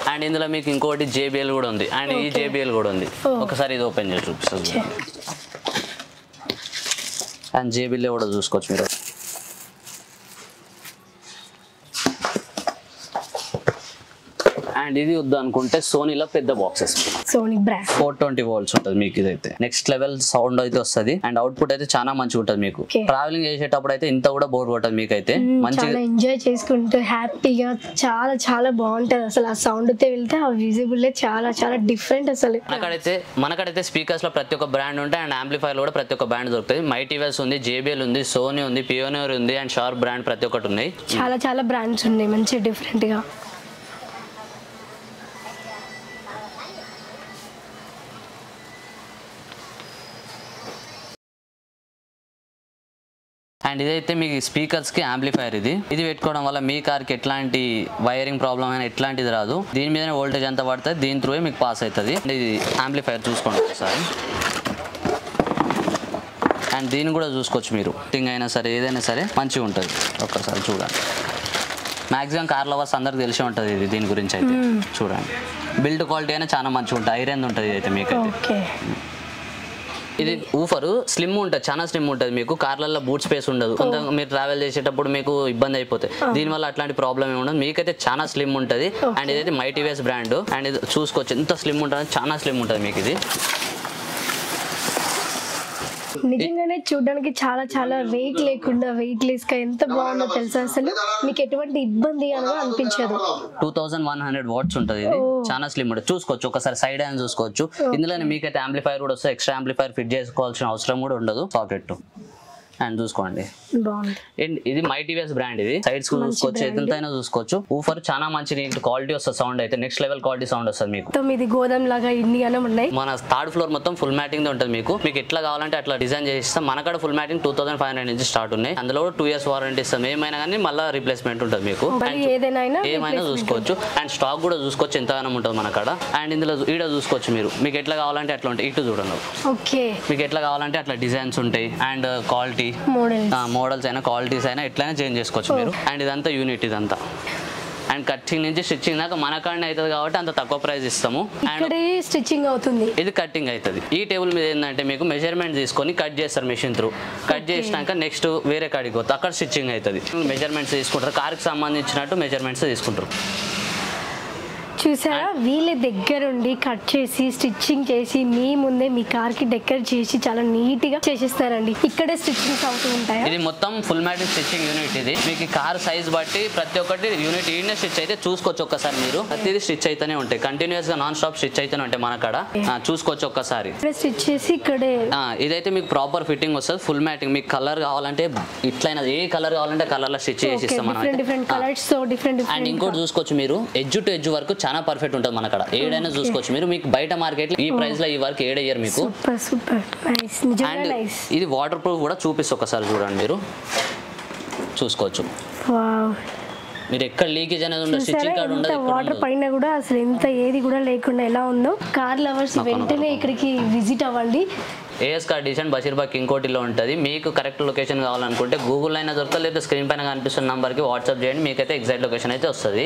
and ఇందులో మీకు ఇంకోటి JBL కూడా ఉంది అండ్ ఈ JBL కూడా ఉంది ఒకసారి ఇది ఓపెన్ చేసి చూపిస్తుంది అండ్ JBL కూడా చూసుకోవచ్చు మీరు అండ్ ఇది వద్దు అనుకుంటే సోనీలో పెద్ద బాక్సెస్ సోనీ బ్రాండ్ 420 volts ఉంటుంది మీకు ఇదైతే నెక్స్ట్ లెవెల్ సౌండ్ అయితే వస్తుంది అండ్ అవుట్పుట్ అయితే చాలా మంచిగా ఉంటుంది మీకు ట్రావెలింగ్ చేసేటప్పుడు అయితే ఇంత కూడా బోర్ కొట్టదు మీకు అయితే మంచిగా ఎంజాయ్ చేసుకుంటూ హ్యాపీగా చాలా చాలా బాగుంటది అసలు ఆ సౌండ్ తో వెళ్తే ఆ విజిబుల్ చాలా చాలా డిఫరెంట్ అసలు మనకడైతే స్పీకర్స్ లో ప్రతి ఒక్క బ్రాండ్ ఉంటాయి అండ్ యాంప్లిఫైర్ కూడా ప్రతి ఒక్క బ్రాండ్ దొరుకుతుంది మైటీవేస్ ఉంది JBL ఉంది సోనీ ఉంది పియోనియర్ ఉంది అండ్ షార్ప్ బ్రాండ్ ప్రతి ఒక్కటి ఉన్నాయి చాలా చాలా బ్రాండ్స్ ఉన్నాయి మంచి డిఫరెంట్ గా అండ్ ఇదైతే మీకు స్పీకర్స్ కి యాంప్లిఫైర్ ఇది పెట్టుకోవడం వల్ల మీ కార్ కి ఎట్లాంటి వైరింగ్ ప్రాబ్లం అయినా ఎట్లాంటిది రాదు దీని మీదనే వోల్టేజ్ ఎంత పడుతుంది దీని త్రూ మీకు పాస్ అవుతుంది ఇది యాంప్లిఫైర్ చూసుకోండి ఒకసారి అండ్ దీన్ని కూడా చూసుకోవచ్చు మీరు థింగ్ అయినా సరే ఏదైనా సరే మంచిగా ఉంటుంది ఒక్కసారి చూడండి మ్యాక్సిమం కార్ లవర్స్ అందరికి తెలిసి ఉంటుంది ఇది దీని గురించి అయితే చూడండి బిల్డ్ క్వాలిటీ అయినా చాలా మంచిగా ఉంటుంది ఐరన్ ఉంటుంది ఇదైతే మీకు ఇది ఊఫర్ స్లిమ్ ఉంటుంది చాలా స్లిమ్ ఉంటుంది మీకు కార్లలో బూట్ స్పేస్ ఉండదు కొంత మీరు ట్రావెల్ చేసేటప్పుడు మీకు ఇబ్బంది అయిపోతాయి దీనివల్ల అట్లాంటి ప్రాబ్లం ఏమి ఉండదు మీకైతే చాలా స్లిమ్ ఉంటుంది అండ్ ఇదైతే మైటీవేస్ బ్రాండ్ అండ్ ఇది చూసుకోవచ్చు ఎంత స్లిమ్ ఉంటుంది చాలా స్లిమ్ ఉంటుంది మీకు ఇది నిజంగానే చూడడానికి చాలా చాలా వెయిట్ లేకుండా వెయిట్ లెస్ గా ఎంత బాగుందో తెలుసా అసలు మీకు ఎటువంటి ఇబ్బంది అనేది అనిపించదు 2100 వాట్స్ ఉంటుంది ఇది చాలా స్లిమ్ ఉంటుంది చూసుకోవచ్చు ఒకసారి సైడ్ హ్యాండ్ చూసుకోవచ్చు ఇందులోనే మీకైతే యాంప్లిఫైర్ కూడా వస్తుంది ఎక్స్ట్రా యాంప్లిఫైర్ ఫిట్ చేసుకోవాల్సిన అవసరం కూడా ఉండదు సాకెట్ అండ్ చూసుకోండి ఇది మైటీవేస్ బ్రాండ్ ఇది సైడ్స్ చూసుకోవచ్చు ఎంతైనా చూసుకోవచ్చు ఊఫర్ చాలా మంచి క్వాలిటీ వస్తుంది సౌండ్ అయితే నెక్స్ట్ లెవెల్ క్వాలిటీ సౌండ్ వస్తుంది మీకు ఇది గోదాం లాగా ఇన్నిగానే ఉన్నాయి మన థర్డ్ ఫ్లోర్ మొత్తం ఫుల్ మ్యాటింగ్ ఉంటుంది మీకు ఎట్లా కావాలంటే అట్లా డిజైన్ చేసిస్తాం మనకాడ ఫుల్ మ్యాటింగ్ 2500 నుంచి స్టార్ట్ ఉన్నాయి అందులో 2 years వారంటీ ఇస్తాం ఏమైనా కానీ మళ్ళీ రిప్లేస్మెంట్ ఉంటుంది మీకు ఏమైనా చూసుకోవచ్చు అండ్ స్టాక్ కూడా చూసుకోవచ్చు ఎంతగానో ఉంటుంది మన కాడ అండ్ ఇందులో ఈడ చూసుకోవచ్చు మీరు మీకు ఎట్లా కావాలంటే అట్లా ఉంటాయి ఇటు చూడండి మీకు ఎట్లా కావాలంటే అట్లా డిజైన్స్ ఉంటాయి అండ్ క్వాలిటీ మోడల్స్ అయినా క్వాలిటీస్ అయినా ఎట్లయినా చేంజ్ చేసుకోవచ్చు మీరు అండ్ ఇదంతా యూనిట్ ఇదంతా అండ్ కటింగ్ నుంచి స్టిచ్చింగ్ దాకా మన కాడనే అవుతుంది కాబట్టి అంత తక్కువ ప్రైస్ ఇస్తాము స్టిచ్చింగ్ అవుతుంది ఇది కటింగ్ అవుతుంది ఈ టేబుల్ మీద ఏంటంటే మీకు మెజర్మెంట్ తీసుకొని కట్ చేస్తారు మెషిన్ త్రూ కట్ చేసినాక నెక్స్ట్ వేరే కాడికి పోతుంది అక్కడ స్టిచ్చింగ్ అవుతుంది మెజర్మెంట్స్ తీసుకుంటారు కార్కి సంబంధించినట్టు మెజర్మెంట్స్ తీసుకుంటారు చూసారా వీళ్ళ దగ్గరుండి కట్ చేసి స్టిచ్చింగ్ చేసి మీ ముందే మీ కార్ కి డెకరేట్ చేసి చాలా నీట్ గా చేసిస్తారండి ఇక్కడే స్టిచ్చింగ్స్ అవుతూ ఉంటాయి ఇది మొత్తం ఫుల్ మ్యాటింగ్ స్టిచ్చింగ్ యూనిట్ ఇది మీకు కార్ సైజ్ బట్టి ప్రతి ఒక్కటి యూనిట్ ఈడనే స్టిచ్ అయితే చూసుకోవచ్చు ఒక్కసారి మీరు ప్రతిదీ స్టిచ్ అయితేనే ఉంటాయి కంటిన్యూస్ గా నాన్ స్టాప్ స్టిచ్ అయితేనే ఉంటాయి మన కాడ చూసుకోవచ్చు ఒక్కసారి స్టిచ్ చేసి ఇక్కడే ఇదైతే మీకు ప్రాపర్ ఫిట్టింగ్ వస్తుంది ఫుల్ మ్యాటింగ్ మీకు కలర్ కావాలంటే ఇట్లయినా ఏ కలర్ కావాలంటే కలర్ లో స్టిచ్ చేసి ఇస్తాం అండ్ ఇంకోటి చూసుకోవచ్చు మీరు ఎడ్జ్ టు ఎడ్జ్ వరకు చాలా పర్ఫెక్ట్ ఉంటుంది మన కాడ ఏడైనా చూసుకోవచ్చు మీరు మీకు బయట మార్కెట్ ఈ ప్రైస్ లో ఈ వరకు ఏడయ్యారు మీకు అండ్ ఇది వాటర్ ప్రూఫ్ కూడా చూపిస్తే ఒకసారి చూడండి మీరు చూసుకోవచ్చు మీరు ఎక్కడ లీకేజ్ అనేది ఉండదు స్టిచ్చింగ్ కార్డ్ ఉండదు వాటర్ పైన కూడా అసలు ఎంత ఏది కూడా లేకుండా ఎలా ఉందో కార్ లవర్స్ వెంటనే ఇక్కడికి విజిట్ అవ్వండి ఏఎస్ కార్ డిజైన్ బషీర్బాగ్ ఇంకోటిలో ఉంటుంది మీకు కరెక్ట్ లొకేషన్ కావాలనుకుంటే గూగుల్ అయినా దొరుకుతుంది లేదా స్క్రీన్ పైన కనిపిస్తున్న నంబర్కి వాట్సాప్ చేయండి మీకైతే ఎగ్జాక్ట్ లొకేషన్ అయితే వస్తుంది